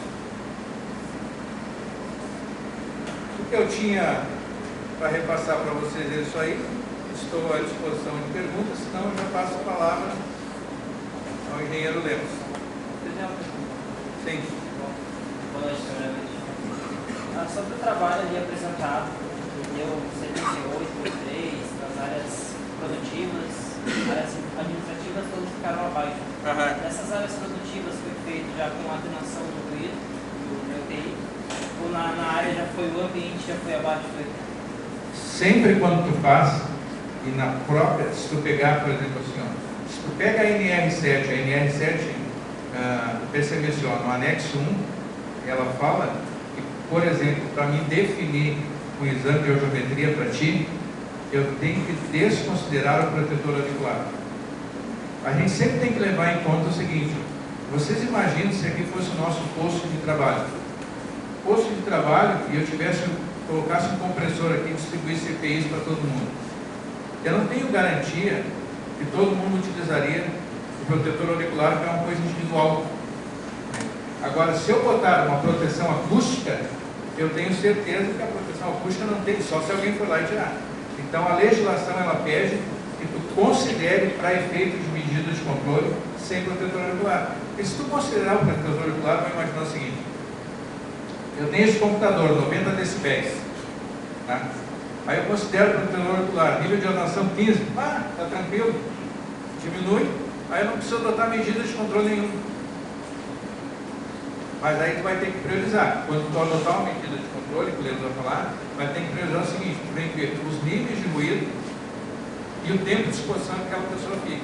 O que eu tinha para repassar para vocês é isso aí. Estou à disposição de perguntas, senão eu já passo a palavra ao engenheiro Lemos. Sim. Boa noite, senhora. Sobre o trabalho ali apresentado, eu CPC 8, 3, nas áreas produtivas, áreas administrativas, todas ficaram abaixo. Nessas áreas produtivas foi feito já com atenuação do ruído, do UTI, ou na área já foi, o ambiente já foi abaixo do UTI? Sempre quando tu faz, e na própria, se tu pegar, por exemplo, assim, ó, se tu pega a NR7, o PC menciona, no anexo 1, ela fala que, por exemplo, para mim definir um exame de audiometria para ti, eu tenho que desconsiderar o protetor auricular. A gente sempre tem que levar em conta o seguinte: vocês imaginam se aqui fosse o nosso posto de trabalho. Posto de trabalho, e eu colocasse um compressor aqui e distribuísse EPIs para todo mundo. Eu não tenho garantia que todo mundo utilizaria o protetor auricular, que é uma coisa individual. Agora, se eu botar uma proteção acústica, eu tenho certeza que a proteção acústica não tem, só se alguém for lá e tirar. Então, a legislação ela pede que tu considere para efeito de medida de controle sem protetor auricular. Porque se tu considerar o protetor auricular, vai imaginar o seguinte: eu tenho esse computador, 90 decibéis, tá? Aí eu considero o protetor auricular, nível de ordenação 15, tá tranquilo, diminui, aí eu não preciso adotar medida de controle nenhum. Mas aí tu vai ter que priorizar. Quando tu adotar uma medida de controle, que o Leandro vai falar, vai ter que priorizar o seguinte: tu tem que ver os níveis de ruído e o tempo de exposição que aquela pessoa fica.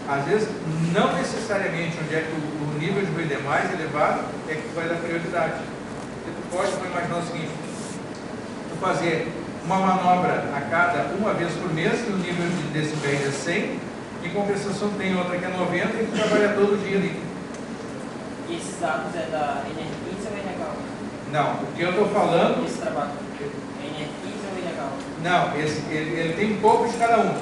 Às vezes, não necessariamente onde é que o nível de ruído é mais elevado, é que tu vai dar prioridade. Porque tu pode imaginar o seguinte: tu fazer uma manobra a cada uma vez por mês, e o nível de decibéis é 100, em compensação tem outra que é 90 e tu trabalha todo dia ali. E esses dados é da NR15 ou NH? Não, o que eu estou falando... Esse trabalho é NR15 ou NH? Não, ele tem um pouco de cada um.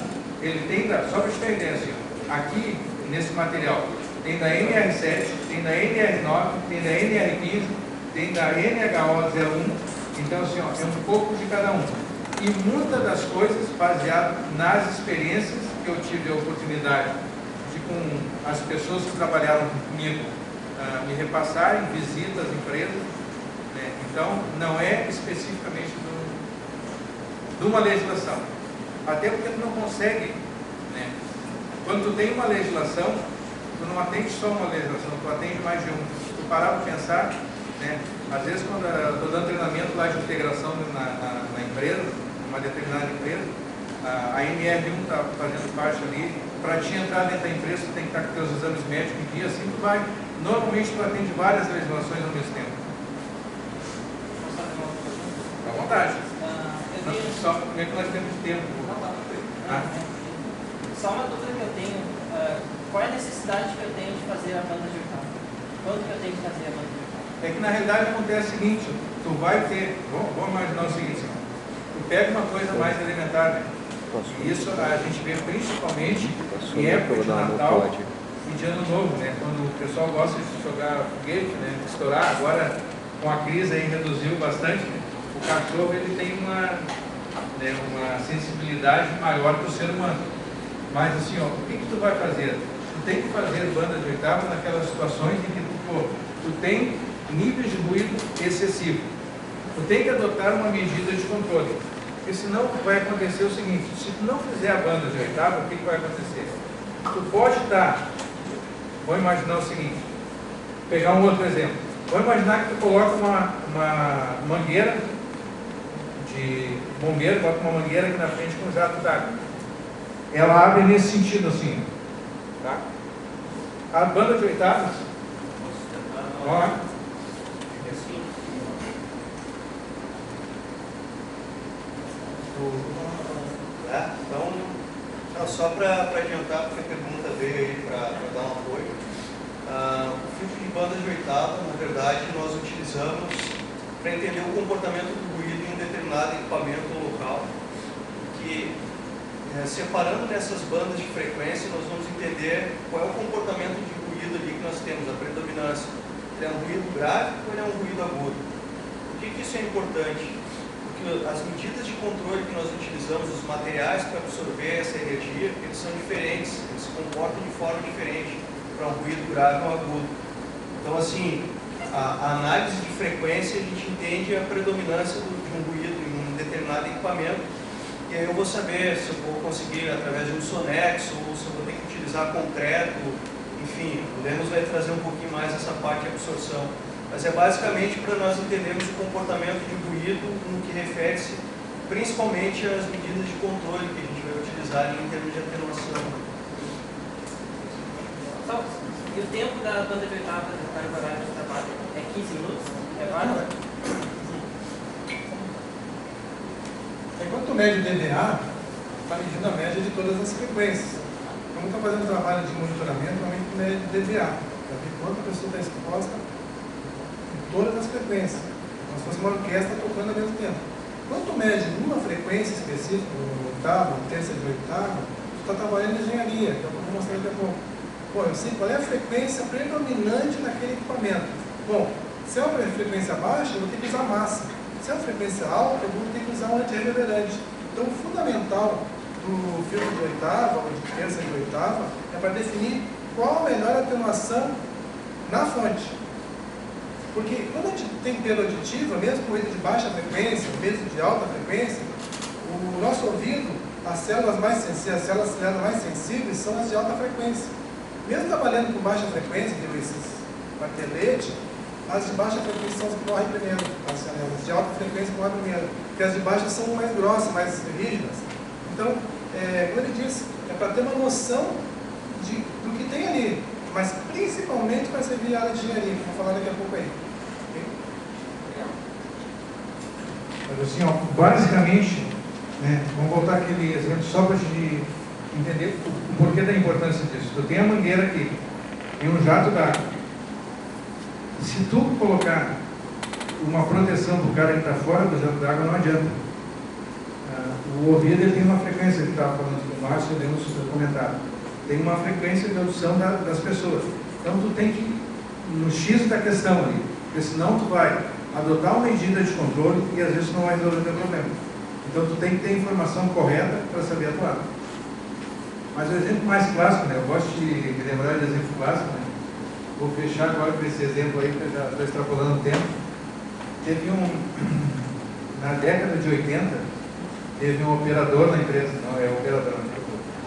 Ele tem, só para te ter ideia, assim, aqui nesse material, tem da NR7, tem da NR9, tem da NR15, tem da NHO01, então assim, ó, é um pouco de cada um. E muitas das coisas baseado nas experiências que eu tive a oportunidade de, com as pessoas que trabalharam comigo, me repassarem, visitas às empresas, né? Então, não é especificamente de uma legislação. Até porque tu não consegue, né? Quando tu tem uma legislação, tu não atende só uma legislação, tu atende mais de uma. Se tu parar para pensar, né? Às vezes quando eu estou dando treinamento lá de integração na empresa, uma determinada empresa, a NR1 está fazendo parte ali, para te entrar dentro da empresa, tu tem que estar com teus exames médicos em dia, assim tu vai. Normalmente tu atende várias legislações ao mesmo tempo. À vontade. Só como é que nós temos tempo? Só uma dúvida que eu tenho: qual é a necessidade que eu tenho de fazer a banda de oitava? Quando que eu tenho que fazer a banda de oitava? É que na realidade acontece o seguinte: tu vai ter, vamos imaginar o seguinte, tu pega uma coisa mais elementar, né? E isso a gente vê principalmente em época de Natal e de Ano Novo, né? Quando o pessoal gosta de jogar foguete, né? Estourar. Agora com a crise aí reduziu bastante, né? O cachorro ele tem uma sensibilidade maior que o ser humano. Mas assim, ó, o que tu vai fazer? Tu tem que fazer banda de oitava naquelas situações em que tu tem níveis de ruído excessivo. Tu tem que adotar uma medida de controle. Porque senão vai acontecer o seguinte: se tu não fizer a banda de oitava, o que vai acontecer? Tu pode estar, vou imaginar o seguinte, pegar um outro exemplo. Vou imaginar que tu coloca uma mangueira de bombeiro, bota uma mangueira aqui na frente com um jato d'água. Ela abre nesse sentido assim, tá? A banda de oitavas, ó, então, só para adiantar, porque a pergunta veio aí para dar um apoio, o filtro de banda de oitava, na verdade, nós utilizamos para entender o comportamento do ruído em um determinado equipamento local, que separando nessas bandas de frequência, nós vamos entender qual é o comportamento de ruído ali que nós temos, a predominância. Ele é um ruído grave ou ele é um ruído agudo? Por que isso é importante? As medidas de controle que nós utilizamos, os materiais para absorver essa energia, eles são diferentes, eles se comportam de forma diferente para um ruído grave ou agudo. Então, assim, a análise de frequência, a gente entende a predominância de um ruído em um determinado equipamento, e aí eu vou saber se eu vou conseguir através de um sonexo, ou se eu vou ter que utilizar concreto, enfim, o Lemos vai trazer um pouquinho mais essa parte de absorção. Mas é basicamente para nós entendermos o comportamento de ruído no que refere-se principalmente às medidas de controle que a gente vai utilizar em termos de atenuação. E o tempo da banda de oitava do horário de trabalho é 15 minutos? É válido? Enquanto tu mede o DDA, está medindo a média de todas as frequências. Quando está fazendo trabalho de monitoramento, normalmente tu mede o DDA, para ver quanto a pessoa está exposta em todas as frequências, como se fosse uma orquestra tocando ao mesmo tempo. Quando tu mede uma frequência específica, oitava, terça de oitava, tu está trabalhando em engenharia, que é o que eu vou mostrar daqui a pouco. Bom, eu sei qual é a frequência predominante naquele equipamento. Bom, se é uma frequência baixa, eu vou ter que usar massa. Se é uma frequência alta, eu vou ter que usar um antirreverberante. Então, o fundamental do o filtro de oitava, ou de terça de oitava, é para definir qual a melhor atenuação na fonte. Porque quando a gente tem perda auditiva, mesmo com ruído de baixa frequência, mesmo de alta frequência, o nosso ouvido, as células mais sensíveis são as de alta frequência. Mesmo trabalhando com baixa frequência, esses marteletes, as de baixa frequência são as que morrem primeiro, as de alta frequência morrem primeiro, porque as de baixa são mais grossas, mais rígidas. Então, como ele disse, é para ter uma noção do que tem ali, mas principalmente para servir a área de engenharia, que eu vou falar daqui a pouco aí. Mas assim, ó, basicamente, né, vamos voltar aquele exemplo só para a gente entender o porquê da importância disso. Tu tem a mangueira aqui, tem um jato d'água. Se tu colocar uma proteção para o cara que está fora do jato d'água, não adianta. O ouvido ele tem uma frequência, que estava falando com o Márcio, eu no comentário, tem uma frequência de audição das pessoas. Então tu tem que ir no X da questão ali, porque senão tu vai adotar uma medida de controle e às vezes não vai resolver o teu problema. Então tu tem que ter a informação correta para saber atuar. Mas o exemplo mais clássico, né? Eu gosto de me lembrar de exemplo clássico, né? Vou fechar agora com esse exemplo aí, que eu já estou extrapolando o tempo. Teve na década de 80, teve um operador na empresa, não é operador,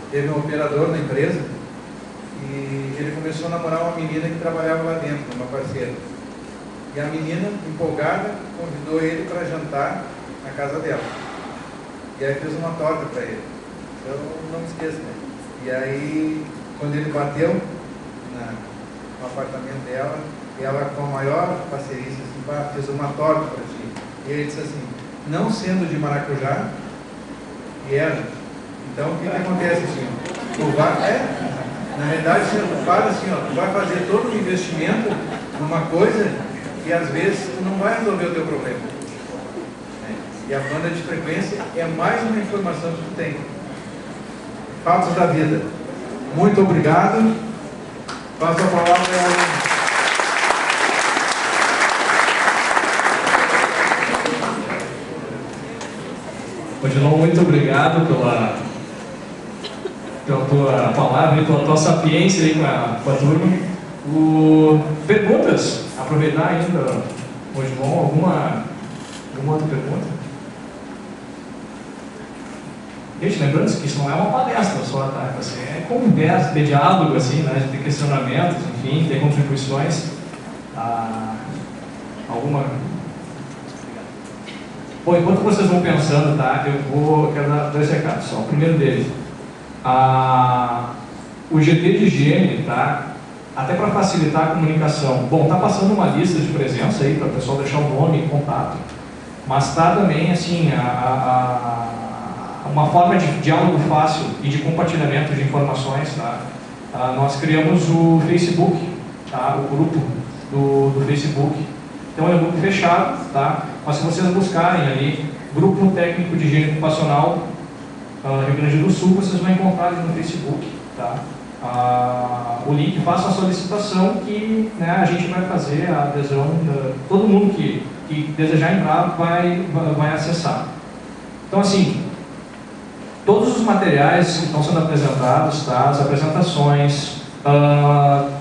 teve um operador na empresa e ele começou a namorar uma menina que trabalhava lá dentro, uma parceira. E a menina, empolgada, convidou ele para jantar na casa dela. E aí fez uma torta para ele. Eu não me esqueço, né? E aí, quando ele bateu no apartamento dela, ela com a maior parceria, assim, fez uma torta para ti. E ele disse assim, não sendo de maracujá, e era. Então, o que acontece assim? Tu vai, na verdade, tu faz assim, ó, tu vai fazer todo um investimento numa coisa que às vezes tu não vai resolver o teu problema. E a banda de frequência é mais uma informação que tu tem. Fatos da vida. Muito obrigado. Passo a palavra ao... Odilon, muito obrigado pela tua palavra e pela tua sapiência aí com a turma. Perguntas? Aproveitar ainda, Odilon, alguma outra pergunta? Gente, lembrando que isso não é uma palestra só, tá? Assim, é conversa, ter diálogo, assim, né? De ter questionamentos, enfim, ter contribuições. Alguma... Bom, enquanto vocês vão pensando, tá? Quero dar 2 recados só. O primeiro deles, o GT de higiene, tá? Até para facilitar a comunicação. Bom, tá passando uma lista de presença aí para o pessoal deixar o nome e contato. Mas tá também, assim, uma forma de diálogo fácil e de compartilhamento de informações, tá? Nós criamos o Facebook, tá? O grupo do Facebook. Então é um grupo fechado, tá? Mas se vocês buscarem ali, Grupo Técnico de Higiene Ocupacional Rio Grande do Sul, vocês vão encontrar ali no Facebook, tá? O link, faça a solicitação que, né, a gente vai fazer a adesão, todo mundo que desejar entrar vai acessar. Então, assim, todos os materiais que estão sendo apresentados, tá? As apresentações,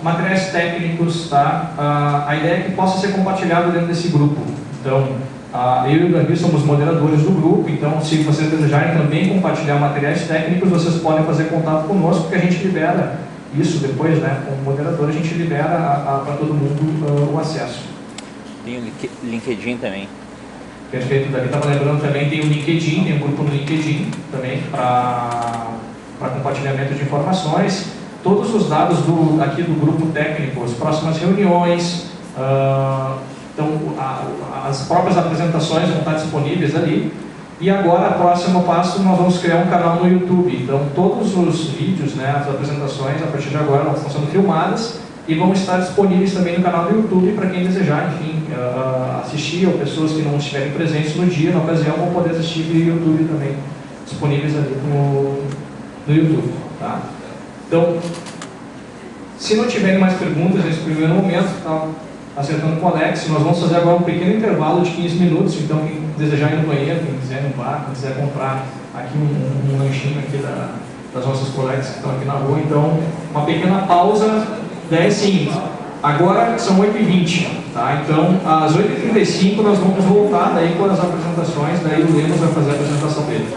materiais técnicos, tá? A ideia é que possa ser compartilhado dentro desse grupo. Então, eu e o Davi somos moderadores do grupo, então se vocês desejarem também compartilhar materiais técnicos, vocês podem fazer contato conosco, porque a gente libera isso depois, né? Como moderador, a gente libera para todo mundo o acesso. Tem o LinkedIn também. Perfeito, o Davi estava lembrando também, tem o LinkedIn, tem um grupo no LinkedIn também para compartilhamento de informações. Todos os dados aqui do grupo técnico, as próximas reuniões, então as próprias apresentações vão estar disponíveis ali. E agora, o próximo passo, nós vamos criar um canal no YouTube. Então, todos os vídeos, né, as apresentações, a partir de agora, elas estão sendo filmadas e vão estar disponíveis também no canal do YouTube para quem desejar, enfim, assistir, ou pessoas que não estiverem presentes no dia, na ocasião, vão poder assistir via YouTube também, disponíveis ali no YouTube, tá? Então, se não tiverem mais perguntas nesse primeiro momento, tá acertando com o Alex, nós vamos fazer agora um pequeno intervalo de 15 minutos, então quem desejar ir no banheiro, quem quiser ir no bar, quem quiser comprar aqui um um lanchinho aqui das nossas colegas que estão aqui na rua. Então, uma pequena pausa, daí assim, agora são 8h20, tá? Então, às 8h35 nós vamos voltar daí com as apresentações, daí o Lemos vai fazer a apresentação dele.